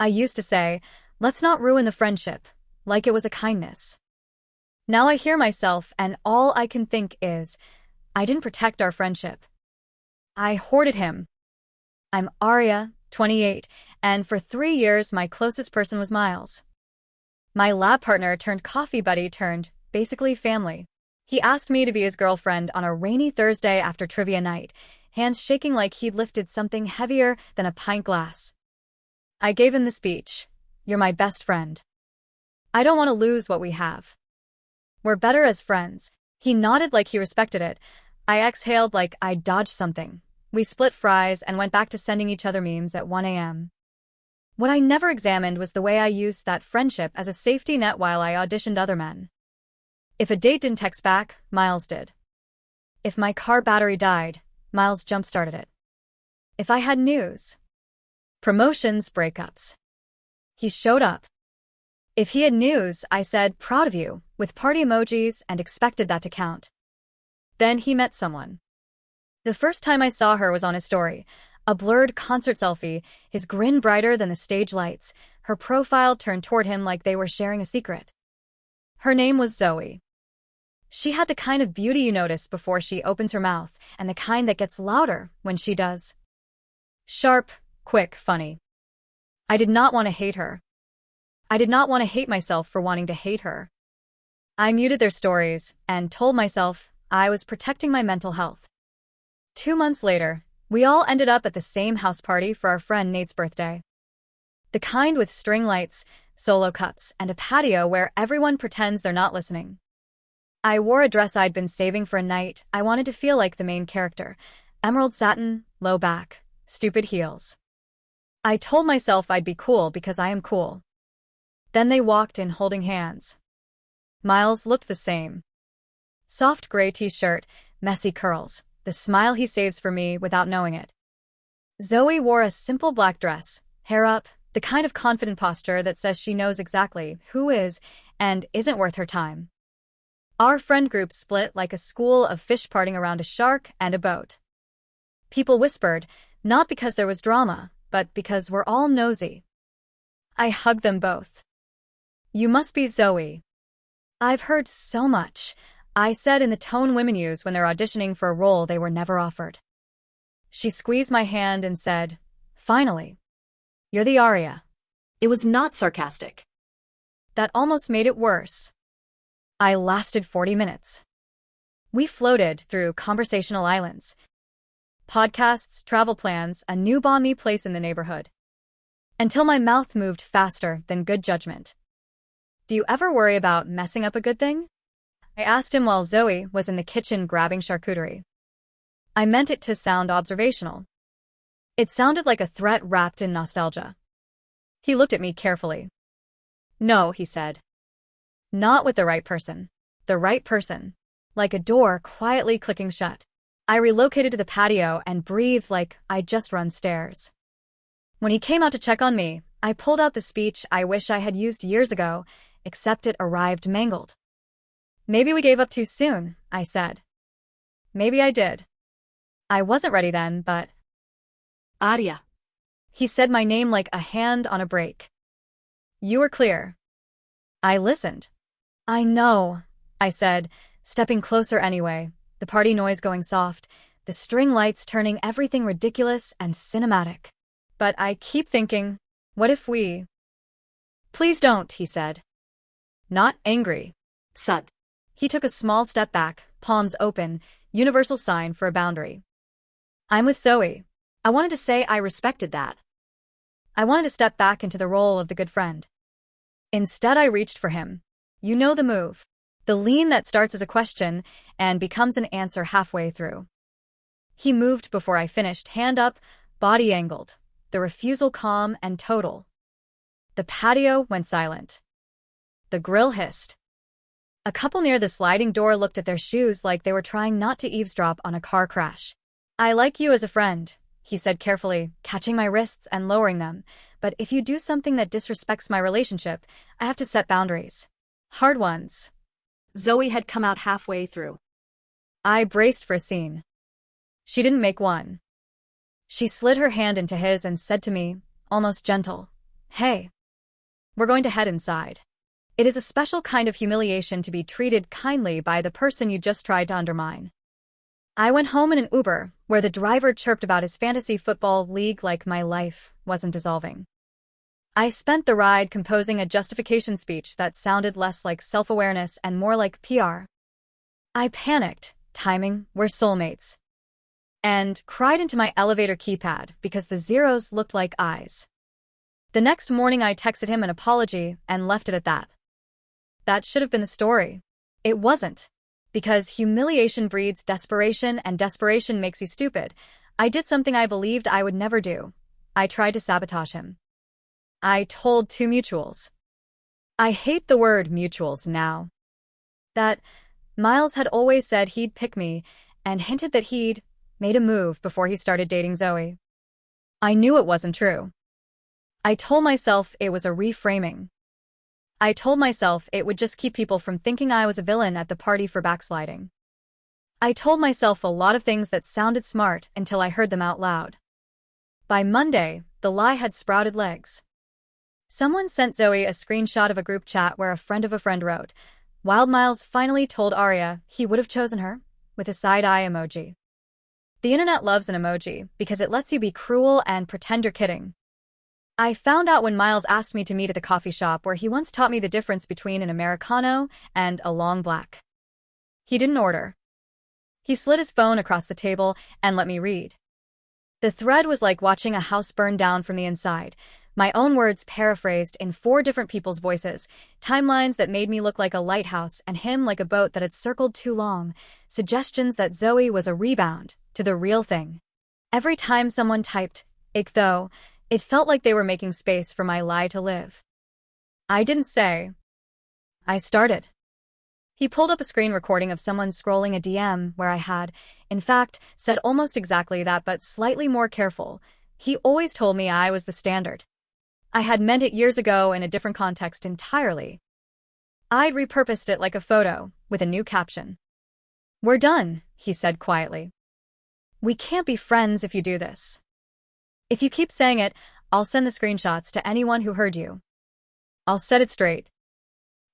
I used to say, let's not ruin the friendship, like it was a kindness. Now I hear myself and all I can think is, I didn't protect our friendship. I hoarded him. I'm Arya, 28, and for 3 years my closest person was Miles. My lab partner turned coffee buddy turned, basically family. He asked me to be his girlfriend on a rainy Thursday after trivia night, hands shaking like he'd lifted something heavier than a pint glass. I gave him the speech, "You're my best friend. I don't want to lose what we have. We're better as friends." He nodded like he respected it. I exhaled like I'd dodged something. We split fries and went back to sending each other memes at 1 a.m. What I never examined was the way I used that friendship as a safety net while I auditioned other men. If a date didn't text back, Miles did. If my car battery died, Miles jump-started it. If I had news, promotions, breakups, he showed up. If he had news, I said, "Proud of you," with party emojis and expected that to count. Then he met someone. The first time I saw her was on his story, a blurred concert selfie, his grin brighter than the stage lights, her profile turned toward him like they were sharing a secret. Her name was Zoe. She had the kind of beauty you notice before she opens her mouth, and the kind that gets louder when she does. Sharp, quick, funny. I did not want to hate her. I did not want to hate myself for wanting to hate her. I muted their stories and told myself I was protecting my mental health. 2 months later, we all ended up at the same house party for our friend Nate's birthday. The kind with string lights, solo cups, and a patio where everyone pretends they're not listening. I wore a dress I'd been saving for a night I wanted to feel like the main character. Emerald satin, low back, stupid heels. I told myself I'd be cool because I am cool. Then they walked in holding hands. Miles looked the same. Soft gray t-shirt, messy curls, the smile he saves for me without knowing it. Zoe wore a simple black dress, hair up, the kind of confident posture that says she knows exactly who is and isn't worth her time. Our friend group split like a school of fish parting around a shark and a boat. People whispered, not because there was drama, but because we're all nosy. I hugged them both. "You must be Zoe." "I've heard so much," I said in the tone women use when they're auditioning for a role they were never offered. She squeezed my hand and said, "Finally. You're the Arya." It was not sarcastic. That almost made it worse. I lasted 40 minutes. We floated through conversational islands. Podcasts, travel plans, a new balmy place in the neighborhood. Until my mouth moved faster than good judgment. "Do you ever worry about messing up a good thing?" I asked him while Zoe was in the kitchen grabbing charcuterie. I meant it to sound observational. It sounded like a threat wrapped in nostalgia. He looked at me carefully. "No," he said. "Not with the right person. The right person." Like a door quietly clicking shut. I relocated to the patio and breathed like I'd just run stairs. When he came out to check on me, I pulled out the speech I wish I had used years ago, except it arrived mangled. "Maybe we gave up too soon," I said. Maybe I did. I wasn't ready then, but... Arya. He said my name like a hand on a brake. "You were clear." I listened. "I know," I said, stepping closer anyway, the party noise going soft, the string lights turning everything ridiculous and cinematic. "But I keep thinking, what if we..." "Please don't," he said. Not angry. Sud. He took a small step back, palms open, universal sign for a boundary. "I'm with Zoe." I wanted to say I respected that. I wanted to step back into the role of the good friend. Instead, I reached for him. You know the move. The lean that starts as a question and becomes an answer halfway through. He moved before I finished, hand up, body angled, the refusal calm and total. The patio went silent. The grill hissed. A couple near the sliding door looked at their shoes like they were trying not to eavesdrop on a car crash. "I like you as a friend," he said carefully, catching my wrists and lowering them. "But if you do something that disrespects my relationship, I have to set boundaries. Hard ones." Zoe had come out halfway through. I braced for a scene. She didn't make one. She slid her hand into his and said to me, almost gentle, Hey, we're going to head inside. It is a special kind of humiliation to be treated kindly by the person you just tried to undermine. I went home in an Uber, where the driver chirped about his fantasy football league like my life wasn't dissolving. I spent the ride composing a justification speech that sounded less like self-awareness and more like PR. I panicked, timing, we're soulmates, and cried into my elevator keypad because the zeros looked like eyes. The next morning I texted him an apology and left it at that. That should have been the story. It wasn't. Because humiliation breeds desperation and desperation makes you stupid. I did something I believed I would never do. I tried to sabotage him. I told 2 mutuals. I hate the word mutuals now. That Miles had always said he'd pick me and hinted that he'd made a move before he started dating Zoe. I knew it wasn't true. I told myself it was a reframing. I told myself it would just keep people from thinking I was a villain at the party for backsliding. I told myself a lot of things that sounded smart until I heard them out loud. By Monday, the lie had sprouted legs. Someone sent Zoe a screenshot of a group chat where a friend of a friend wrote, "Wild Miles finally told Arya he would have chosen her," with a side-eye emoji. The internet loves an emoji because it lets you be cruel and pretend you're kidding. I found out when Miles asked me to meet at the coffee shop where he once taught me the difference between an Americano and a long black. He didn't order. He slid his phone across the table and let me read. The thread was like watching a house burn down from the inside. My own words paraphrased in 4 different people's voices, timelines that made me look like a lighthouse and him like a boat that had circled too long, suggestions that Zoe was a rebound to the real thing. Every time someone typed, "ick though," it felt like they were making space for my lie to live. I didn't say. I started. He pulled up a screen recording of someone scrolling a DM where I had, in fact, said almost exactly that but slightly more careful. He always told me I was the standard. I had meant it years ago in a different context entirely. I'd repurposed it like a photo, with a new caption. "We're done," he said quietly. "We can't be friends if you do this. If you keep saying it, I'll send the screenshots to anyone who heard you. I'll set it straight.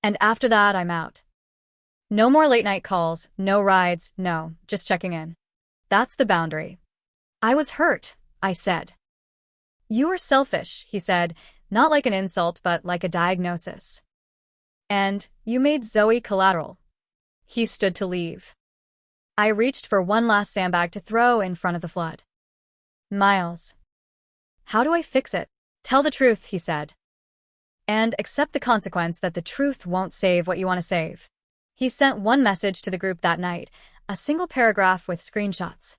And after that, I'm out. No more late-night calls, no rides, no, just checking in. That's the boundary." I was hurt, I said. "You are selfish," he said, not like an insult but like a diagnosis. "And you made Zoe collateral." He stood to leave. I reached for one last sandbag to throw in front of the flood. "Miles. How do I fix it?" "Tell the truth," he said. "And accept the consequence that the truth won't save what you want to save." He sent one message to the group that night, a single paragraph with screenshots.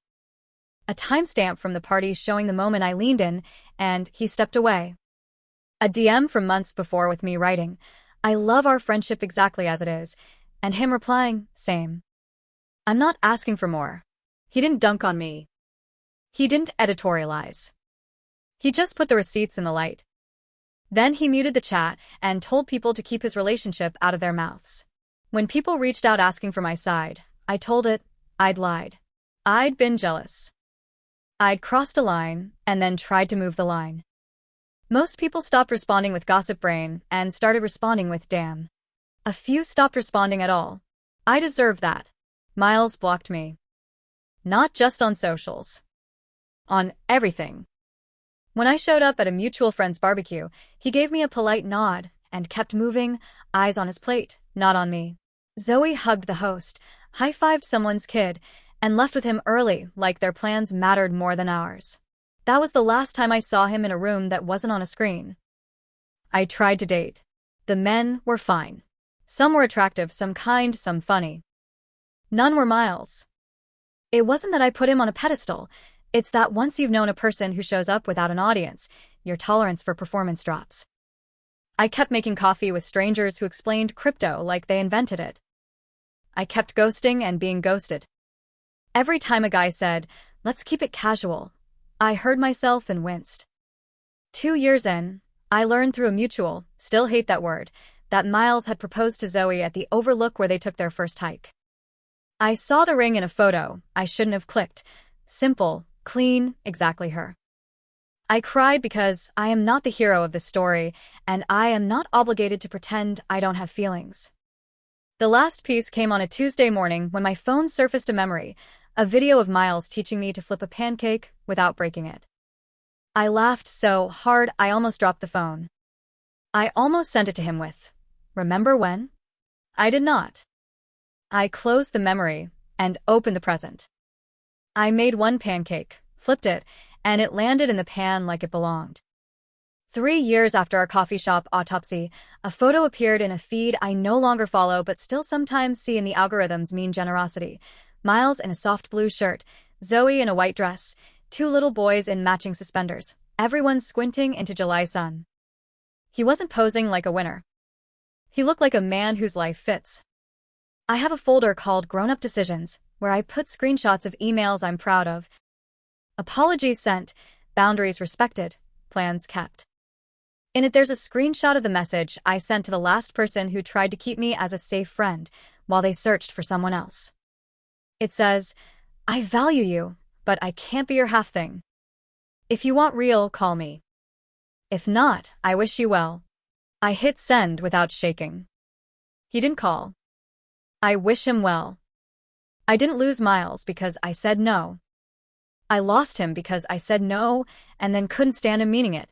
A timestamp from the party showing the moment I leaned in, and he stepped away. A DM from months before with me writing, "I love our friendship exactly as it is," and him replying, "Same." I'm not asking for more. He didn't dunk on me. He didn't editorialize. He just put the receipts in the light. Then he muted the chat and told people to keep his relationship out of their mouths. When people reached out asking for my side, I told it, I'd lied. I'd been jealous. I'd crossed a line and then tried to move the line. Most people stopped responding with gossip brain and started responding with damn. A few stopped responding at all. I deserved that. Miles blocked me. Not just on socials. On everything. When I showed up at a mutual friend's barbecue, he gave me a polite nod and kept moving, eyes on his plate, not on me. Zoe hugged the host, high-fived someone's kid, and left with him early like their plans mattered more than ours. That was the last time I saw him in a room that wasn't on a screen. I tried to date. The men were fine. Some were attractive, some kind, some funny. None were Miles. It wasn't that I put him on a pedestal. It's that once you've known a person who shows up without an audience, your tolerance for performance drops. I kept making coffee with strangers who explained crypto like they invented it. I kept ghosting and being ghosted. Every time a guy said, "Let's keep it casual," I heard myself and winced. 2 years in, I learned through a mutual, still hate that word, that Miles had proposed to Zoe at the overlook where they took their first hike. I saw the ring in a photo I shouldn't have clicked. Simple, clean, exactly her. I cried because I am not the hero of this story, and I am not obligated to pretend I don't have feelings. The last piece came on a Tuesday morning when my phone surfaced a memory, a video of Miles teaching me to flip a pancake without breaking it. I laughed so hard I almost dropped the phone. I almost sent it to him with, "Remember when?" I did not. I closed the memory and opened the present. I made one pancake, flipped it, and it landed in the pan like it belonged. 3 years after our coffee shop autopsy, a photo appeared in a feed I no longer follow but still sometimes see in the algorithm's mean generosity. Miles in a soft blue shirt, Zoe in a white dress, 2 little boys in matching suspenders, everyone squinting into July sun. He wasn't posing like a winner. He looked like a man whose life fits. I have a folder called Grown-Up Decisions, where I put screenshots of emails I'm proud of. Apologies sent, boundaries respected, plans kept. In it there's a screenshot of the message I sent to the last person who tried to keep me as a safe friend while they searched for someone else. It says, "I value you, but I can't be your half thing. If you want real, call me. If not, I wish you well." I hit send without shaking. He didn't call. I wish him well. I didn't lose Miles because I said no. I lost him because I said no and then couldn't stand him meaning it.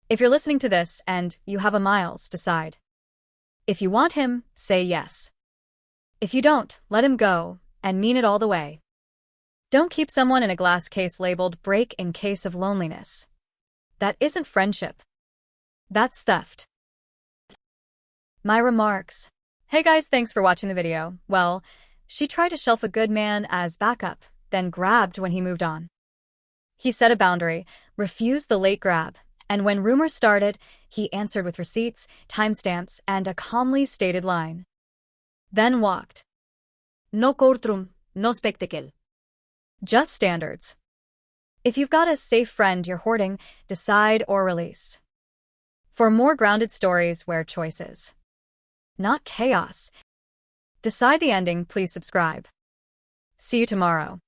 If you're listening to this and you have a Miles, decide. If you want him, say yes. If you don't, let him go and mean it all the way. Don't keep someone in a glass case labeled break in case of loneliness. That isn't friendship. That's theft. My remarks. Hey guys, thanks for watching the video. Well, she tried to shelf a good man as backup, then grabbed when he moved on. He set a boundary, refused the late grab, and when rumors started, he answered with receipts, timestamps, and a calmly stated line. Then walked. No courtroom, no spectacle. Just standards. If you've got a safe friend you're hoarding, decide or release. For more grounded stories where choices, not chaos. Decide the ending, please subscribe. See you tomorrow.